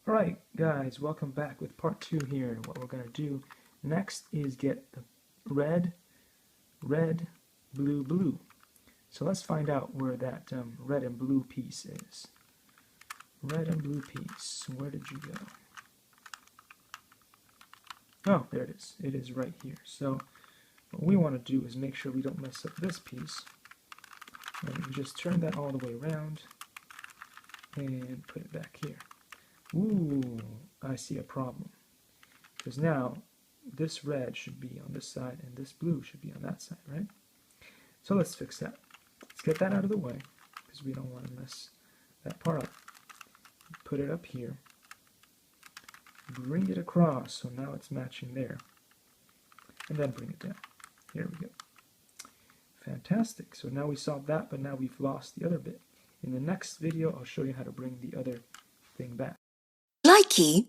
Alright guys, welcome back with part 2 here. And what we're going to do next is get the red, blue, blue. So let's find out where that red and blue piece is. Red and blue piece, where did you go? Oh, there it is. It is right here. So what we want to do is make sure we don't mess up this piece. And we just turn that all the way around and put it back here. Ooh, I see a problem. Because now this red should be on this side and this blue should be on that side, right? So let's fix that. Let's get that out of the way because we don't want to mess that part up. Put it up here. Bring it across so now it's matching there. And then bring it down. Here we go. Fantastic. So now we solved that, but now we've lost the other bit. In the next video, I'll show you how to bring the other thing back. Likey.